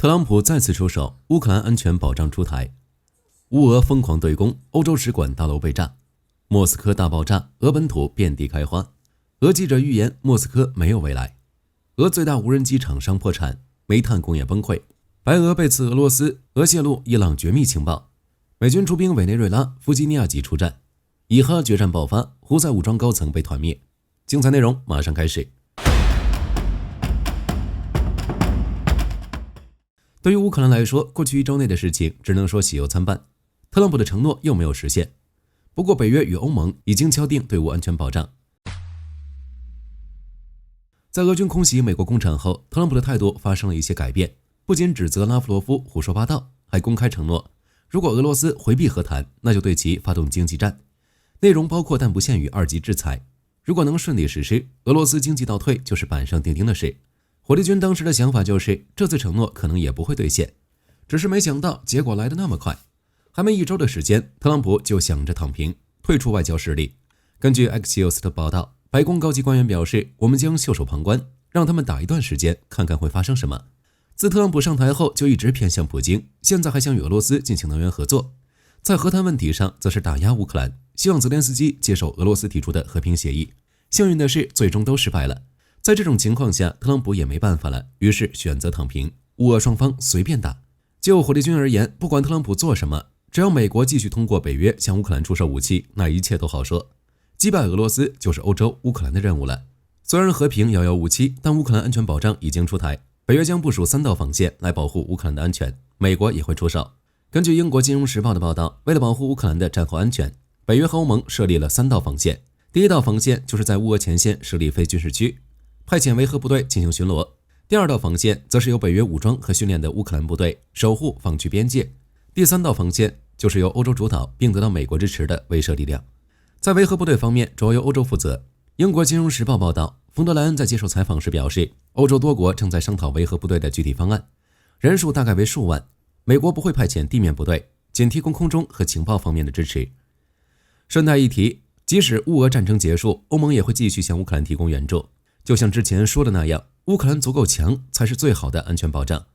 特朗普再次出手，乌克兰安全保障出台。乌俄疯狂对攻，欧洲使馆大楼被炸，莫斯科大爆炸，俄本土遍地开花。俄记者预言莫斯科没有未来。俄最大无人机厂商破产，煤炭工业崩溃。白俄背刺俄罗斯，俄泄露伊朗绝密情报。美军出兵委内瑞拉、弗吉尼亚级出战。以哈决战爆发，胡塞武装高层被团灭。精彩内容马上开始。对于乌克兰来说，过去1周内的事情只能说喜忧参半。特朗普的承诺又没有实现。不过，北约与欧盟已经敲定队伍安全保障。在俄军空袭美国工厂后，特朗普的态度发生了一些改变，不仅指责拉夫罗夫胡说八道，还公开承诺，如果俄罗斯回避和谈，那就对其发动经济战。内容包括但不限于2级制裁。如果能顺利实施，俄罗斯经济倒退就是板上钉钉的事。火力军当时的想法就是这次承诺可能也不会兑现，只是没想到结果来得那么快。还没1周的时间，特朗普就想着躺平，退出外交势力。根据 Axios 的报道，白宫高级官员表示，我们将袖手旁观，让他们打一段时间，看看会发生什么。自特朗普上台后就一直偏向普京，现在还想与俄罗斯进行能源合作。在和谈问题上则是打压乌克兰，希望泽连斯基接受俄罗斯提出的和平协议。幸运的是最终都失败了。在这种情况下，特朗普也没办法了，于是选择躺平，乌俄双方随便打。就火力军而言，不管特朗普做什么，只要美国继续通过北约向乌克兰出售武器，那一切都好说。击败俄罗斯就是欧洲、乌克兰的任务了。虽然和平遥遥无期，但乌克兰安全保障已经出台，北约将部署3道防线来保护乌克兰的安全，美国也会出手。根据英国金融时报的报道，为了保护乌克兰的战后安全，北约和欧盟设立了3道防线。第1道防线就是在乌俄前线设立非军事区，派遣维和部队进行巡逻。第2道防线则是由北约武装和训练的乌克兰部队守护防区边界。第3道防线就是由欧洲主导并得到美国支持的威慑力量。在维和部队方面，主要由欧洲负责。英国金融时报报道，冯德莱恩在接受采访时表示，欧洲多国正在商讨维和部队的具体方案，人数大概为数万。美国不会派遣地面部队，仅提供空中和情报方面的支持。顺带一提，即使乌俄战争结束，欧盟也会继续向乌克兰提供援助。就像之前说的那样，乌克兰足够强才是最好的安全保障。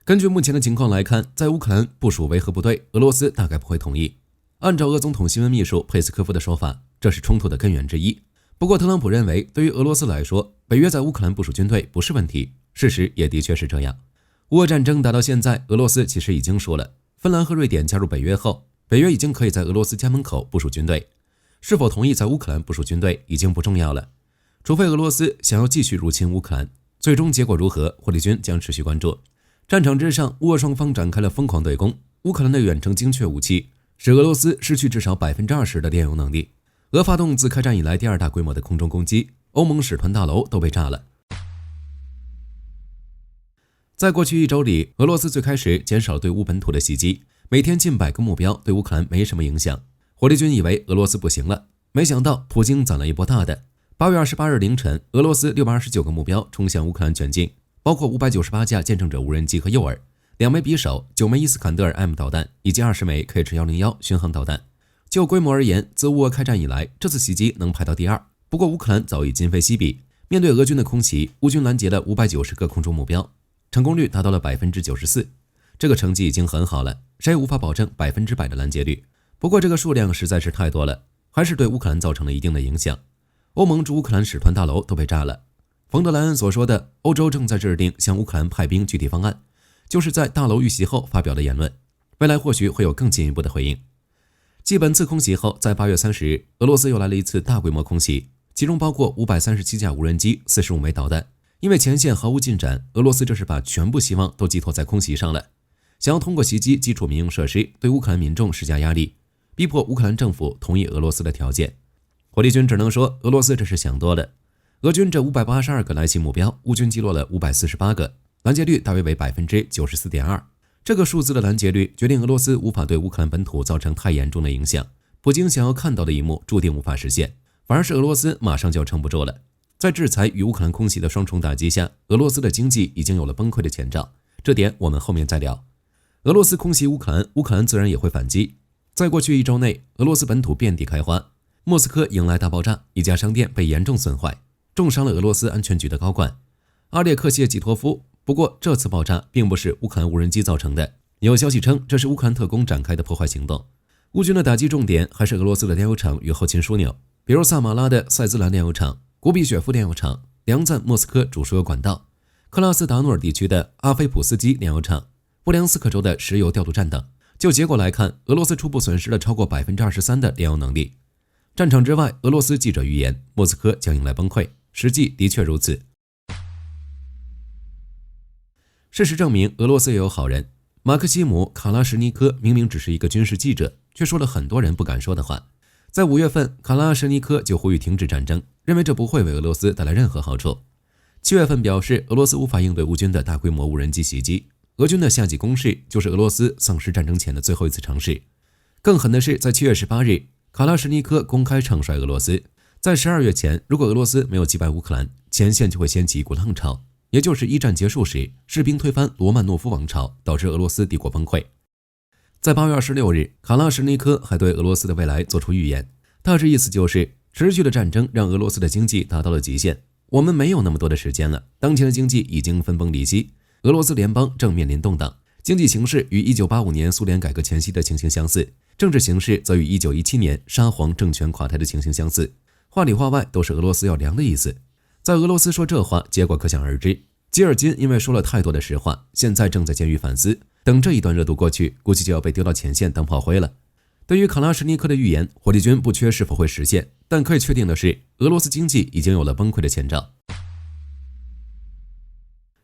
根据目前的情况来看，在乌克兰部署维和部队，俄罗斯大概不会同意。按照俄总统新闻秘书佩斯科夫的说法，这是冲突的根源之一。不过特朗普认为，对于俄罗斯来说，北约在乌克兰部署军队不是问题，事实也的确是这样。乌俄战争打到现在，俄罗斯其实已经输了。芬兰和瑞典加入北约后，北约已经可以在俄罗斯家门口部署军队，是否同意在乌克兰部署军队已经不重要了。除非俄罗斯想要继续入侵乌克兰，最终结果如何，火力军将持续关注。战场之上，乌俄双方展开了疯狂对攻。乌克兰的远程精确武器使俄罗斯失去至少 20% 的电油能力。俄发动自开战以来第2大规模的空中攻击，欧盟使团大楼都被炸了。在过去1周里，俄罗斯最开始减少对乌本土的袭击，每天近100个目标，对乌克兰没什么影响。火力军以为俄罗斯不行了，没想到普京攒了一波大的。8月28日凌晨，俄罗斯629个目标冲向乌克兰全境，包括598架见证者无人机和诱饵，2枚匕首，9枚伊斯坎德尔 M 导弹，以及20枚 KH-101巡航导弹。就规模而言，自乌俄开战以来，这次袭击能排到第2。不过乌克兰早已今非昔比，面对俄军的空袭，乌军拦截了590个空中目标，成功率达到了 94%。这个成绩已经很好了，谁也无法保证100%的拦截率。不过这个数量实在是太多了，还是对乌克兰造成了一定的影响。欧盟驻乌克兰使团大楼都被炸了。冯德莱恩所说的欧洲正在制定向乌克兰派兵具体方案，就是在大楼遇袭后发表的言论，未来或许会有更进一步的回应。继本次空袭后，在8月30日，俄罗斯又来了一次大规模空袭，其中包括537架无人机、45枚导弹。因为前线毫无进展，俄罗斯这是把全部希望都寄托在空袭上了，想要通过袭击基础民用设施对乌克兰民众施加压力，逼迫乌克兰政府同意俄罗斯的条件。火力军只能说俄罗斯这是想多了。俄军这582个来袭目标，乌军击落了548个，拦截率大约为 94.2%。这个数字的拦截率决定俄罗斯无法对乌克兰本土造成太严重的影响。普京想要看到的一幕注定无法实现，反而是俄罗斯马上就要撑不住了。在制裁与乌克兰空袭的双重打击下，俄罗斯的经济已经有了崩溃的前兆，这点我们后面再聊。俄罗斯空袭乌克兰，乌克兰自然也会反击。在过去1周内，俄罗斯本土遍地开花，莫斯科迎来大爆炸，一家商店被严重损坏，重伤了俄罗斯安全局的高管。阿列克谢季托夫不过这次爆炸并不是乌克兰无人机造成的，有消息称这是乌克兰特工展开的破坏行动。乌军的打击重点还是俄罗斯的炼油厂与后勤枢纽，比如萨马拉的塞兹兰炼油厂、古比雪夫炼油厂、梁赞莫斯科主输油管道、克拉斯达诺尔地区的阿菲普斯基炼油厂、布良斯克州的石油调度站等。就结果来看，俄罗斯初步损失了超过 23% 的炼油能力。战场之外，俄罗斯记者预言莫斯科将迎来崩溃，实际的确如此。事实证明，俄罗斯也有好人。马克西姆·卡拉什尼科明明只是一个军事记者，却说了很多人不敢说的话。在5月份，卡拉什尼科就呼吁停止战争，认为这不会为俄罗斯带来任何好处。7月份表示，俄罗斯无法应对乌军的大规模无人机袭击，俄军的夏季攻势就是俄罗斯丧失战争前的最后一次尝试。更狠的是，在7月18日，卡拉什尼科公开唱衰俄罗斯，在12月前，如果俄罗斯没有击败乌克兰，前线就会掀起一股浪潮，也就是一战结束时，士兵推翻罗曼诺夫王朝，导致俄罗斯帝国崩溃。在8月26日，卡拉什尼科还对俄罗斯的未来做出预言，大致意思就是持续的战争让俄罗斯的经济达到了极限，我们没有那么多的时间了，当前的经济已经分崩离析，俄罗斯联邦正面临动荡，经济形势与1985年苏联改革前夕的情形相似，政治形势则与1917年沙皇政权垮台的情形相似，话里话外都是俄罗斯要凉的意思。在俄罗斯说这话，结果可想而知。吉尔金因为说了太多的实话，现在正在监狱反思，等这一段热度过去，估计就要被丢到前线当炮灰了。对于卡拉什尼科的预言，火力军不缺是否会实现，但可以确定的是，俄罗斯经济已经有了崩溃的前兆。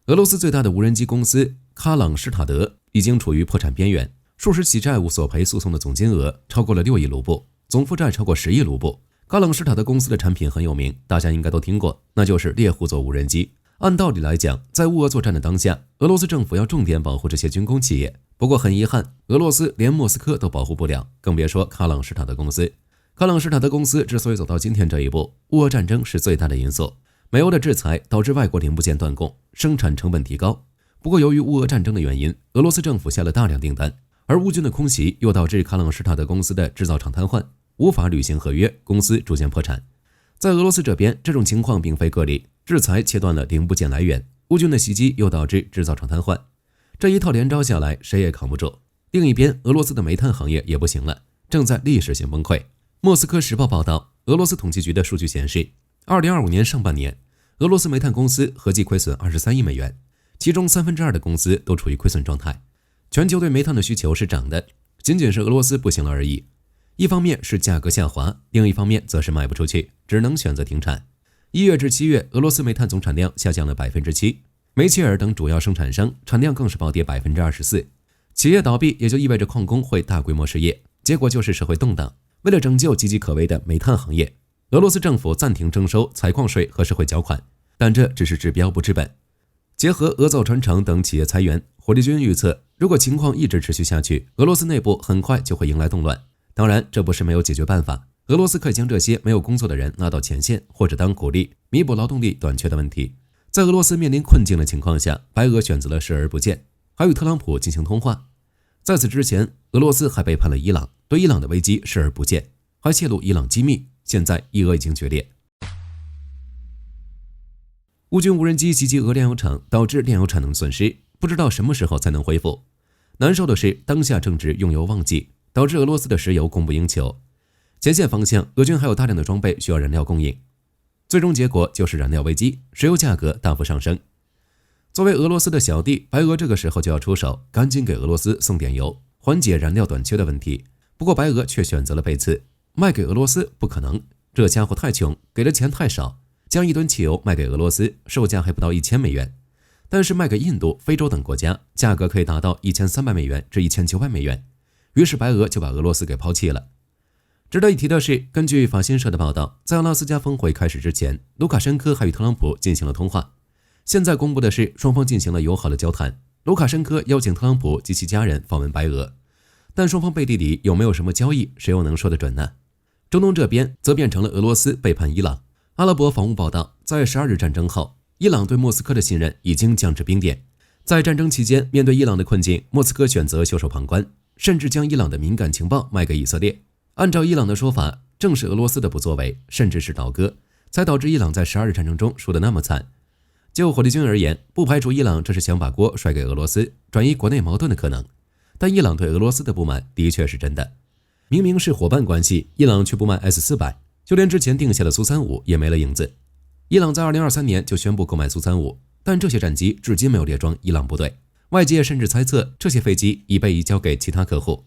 俄罗斯最大的无人机公司卡朗施塔德已经处于破产边缘，数十起债务索赔诉讼的总金额超过了6亿卢布，总负债超过10亿卢布。卡朗施塔德公司的产品很有名，大家应该都听过，那就是猎户座无人机。按道理来讲，在乌俄作战的当下，俄罗斯政府要重点保护这些军工企业。不过很遗憾，俄罗斯连莫斯科都保护不了，更别说卡朗施塔德公司。卡朗施塔德公司之所以走到今天这一步，乌俄战争是最大的因素。美欧的制裁导致外国零部件断供，生产成本提高。不过由于乌俄战争的原因，俄罗斯政府下了大量订单，而乌军的空袭又导致卡朗施塔德公司的制造厂瘫痪，无法履行合约，公司逐渐破产。在俄罗斯这边，这种情况并非个例，制裁切断了零部件来源，乌军的袭击又导致制造厂瘫痪，这一套连招下来，谁也扛不住。另一边，俄罗斯的煤炭行业也不行了，正在历史性崩溃。莫斯科时报报道，俄罗斯统计局的数据显示，2025年上半年，俄罗斯煤炭公司合计亏损23亿美元，其中2/3的公司都处于亏损状态。全球对煤炭的需求是涨的，仅仅是俄罗斯不行了而已。一方面是价格下滑，另一方面则是卖不出去，只能选择停产。1月至7月，俄罗斯煤炭总产量下降了 7%， 煤切尔等主要生产商产量更是暴跌 24%。 企业倒闭也就意味着矿工会大规模失业，结果就是社会动荡。为了拯救岌岌可危的煤炭行业，俄罗斯政府暂停征收采矿税和社会缴款，但这只是治标不治本。结合俄造船厂等企业裁员，火力军预测，如果情况一直持续下去，俄罗斯内部很快就会迎来动乱。当然，这不是没有解决办法，俄罗斯可以将这些没有工作的人拉到前线，或者当苦力，弥补劳动力短缺的问题。在俄罗斯面临困境的情况下，白俄选择了视而不见，还与特朗普进行通话。在此之前，俄罗斯还背叛了伊朗，对伊朗的危机视而不见，还泄露伊朗机密，现在伊俄已经决裂。乌军无人机袭击俄炼油厂，导致炼油产能损失，不知道什么时候才能恢复。难受的是，当下正值用油旺季，导致俄罗斯的石油供不应求。前线方向，俄军还有大量的装备需要燃料供应，最终结果就是燃料危机，石油价格大幅上升。作为俄罗斯的小弟，白俄这个时候就要出手，赶紧给俄罗斯送点油，缓解燃料短缺的问题。不过白俄却选择了背刺，卖给俄罗斯不可能，这家伙太穷，给的钱太少，将1吨汽油卖给俄罗斯，售价还不到1000美元，但是卖给印度、非洲等国家，价格可以达到1300美元至1900美元。于是白俄就把俄罗斯给抛弃了。值得一提的是，根据法新社的报道，在阿拉斯加峰会开始之前，卢卡申科还与特朗普进行了通话。现在公布的是，双方进行了友好的交谈，卢卡申科邀请特朗普及其家人访问白俄，但双方背地里有没有什么交易，谁又能说得准呢？中东这边则变成了俄罗斯背叛伊朗。阿拉伯防务报道，在12日战争后，伊朗对莫斯科的信任已经降至冰点。在战争期间，面对伊朗的困境，莫斯科选择袖手旁观，甚至将伊朗的敏感情报卖给以色列。按照伊朗的说法，正是俄罗斯的不作为，甚至是倒戈，才导致伊朗在12日战争中输得那么惨。就火力军而言，不排除伊朗这是想把锅甩给俄罗斯，转移国内矛盾的可能。但伊朗对俄罗斯的不满的确是真的。明明是伙伴关系，伊朗却不卖 S-400，就连之前定下的苏35也没了影子。伊朗在2023年就宣布购买苏35，但这些战机至今没有列装伊朗部队。外界甚至猜测这些飞机已被移交给其他客户。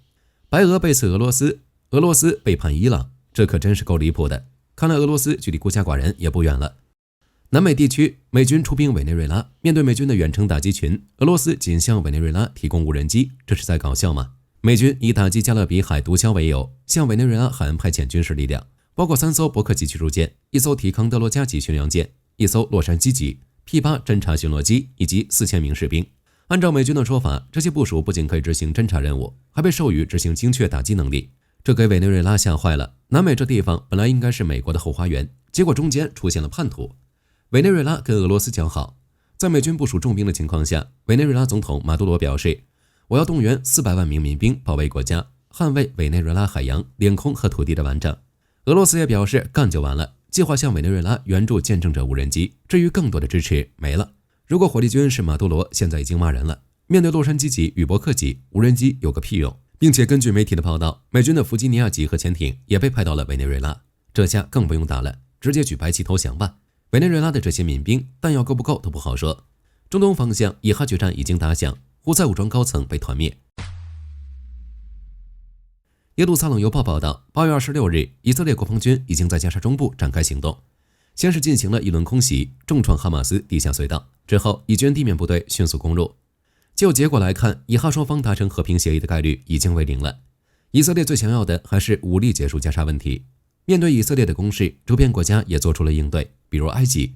白俄背刺俄罗斯，俄罗斯背叛伊朗，这可真是够离谱的。看来俄罗斯距离孤家寡人也不远了。南美地区，美军出兵委内瑞拉，面对美军的远程打击群，俄罗斯仅向委内瑞拉提供无人机，这是在搞笑吗？美军以打击加勒比海毒枭为由，向委内瑞拉海岸派遣军事力量，包括3艘伯克级驱逐舰、1艘提康德罗加级巡洋舰、1艘洛杉矶级 P-8 侦察巡逻机以及4000名士兵。按照美军的说法，这些部署不仅可以执行侦察任务，还被授予执行精确打击能力，这给委内瑞拉吓坏了。南美这地方本来应该是美国的后花园，结果中间出现了叛徒。委内瑞拉跟俄罗斯交好，在美军部署重兵的情况下，委内瑞拉总统马杜罗表示，我要动员400万名民兵保卫国家，捍卫委内瑞拉海洋、领空和土地的完整。俄罗斯也表示干就完了，计划向委内瑞拉援助见证者无人机，至于更多的支持没了。如果火力军是马杜罗，现在已经骂人了。面对洛杉矶级与伯克级无人机有个屁用，并且根据媒体的报道，美军的弗吉尼亚级核潜艇也被派到了委内瑞拉，这下更不用打了，直接举白旗投降吧。委内瑞拉的这些民兵弹药够不够都不好说。中东方向以哈决战已经打响，胡塞武装高层被团灭。耶路撒冷邮报报道，8月26日，以色列国防军已经在加沙中部展开行动。先是进行了一轮空袭，重创哈马斯地下隧道，之后以军地面部队迅速攻入。就结果来看，以哈双方达成和平协议的概率已经为0了。以色列最想要的还是武力结束加沙问题。面对以色列的攻势，周边国家也做出了应对，比如埃及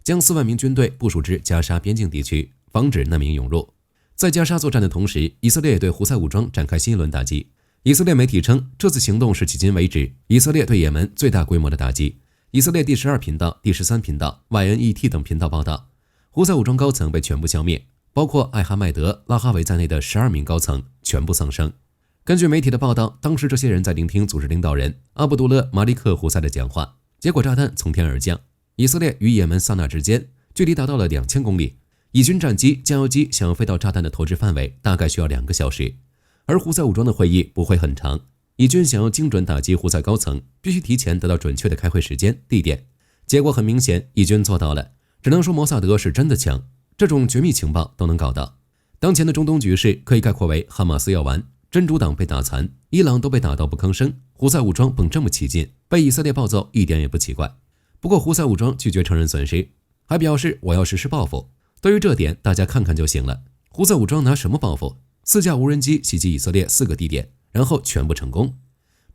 将4万名军队部署至加沙边境地区，防止难民涌入。在加沙作战的同时，以色列也对胡塞武装展开新一轮打击。以色列媒体称，这次行动是迄今为止以色列对也门最大规模的打击。以色列第12频道、第13频道、YNET 等频道报道，胡塞武装高层被全部消灭，包括艾哈迈德、拉哈维在内的12名高层全部丧生。根据媒体的报道，当时这些人在聆听组织领导人阿卜杜勒·马利克·胡塞的讲话，结果炸弹从天而降。以色列与也门萨那之间距离达到了2000公里，以军战机、加油机想要飞到炸弹的投掷范围，大概需要2个小时。而胡塞武装的会议不会很长，以军想要精准打击胡塞高层，必须提前得到准确的开会时间、地点。结果很明显，以军做到了，只能说摩萨德是真的强，这种绝密情报都能搞到。当前的中东局势可以概括为哈马斯要完，真主党被打残，伊朗都被打到不吭声，胡塞武装绷这么起劲，被以色列暴揍一点也不奇怪。不过胡塞武装拒绝承认损失，还表示我要实施报复。对于这点，大家看看就行了。胡塞武装拿什么报复？4架无人机袭击以色列4个地点，然后全部成功。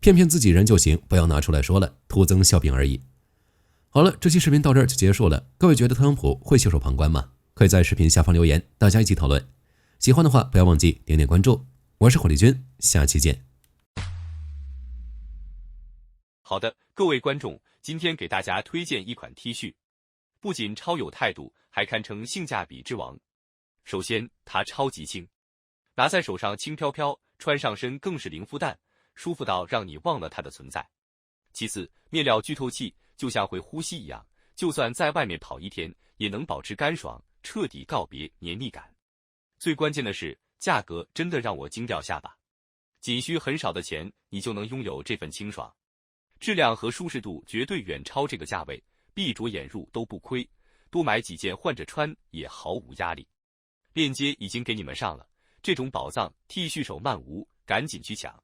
骗骗自己人就行，不要拿出来说了，徒增笑柄而已。好了，这期视频到这儿就结束了。各位觉得特朗普会袖手旁观吗？可以在视频下方留言，大家一起讨论。喜欢的话不要忘记点点关注。我是火力军，下期见。好的，各位观众，今天给大家推荐一款 T 恤，不仅超有态度，还堪称性价比之王。首先，它超级轻，拿在手上轻飘飘，穿上身更是零负担，舒服到让你忘了它的存在。其次，面料剧透气，就像会呼吸一样，就算在外面跑1天，也能保持干爽，彻底告别黏腻感。最关键的是，价格真的让我惊掉下巴，仅需很少的钱，你就能拥有这份清爽。质量和舒适度绝对远超这个价位，闭着眼入都不亏，多买几件换着穿也毫无压力。链接已经给你们上了，这种宝藏 T 恤手慢无，赶紧去抢。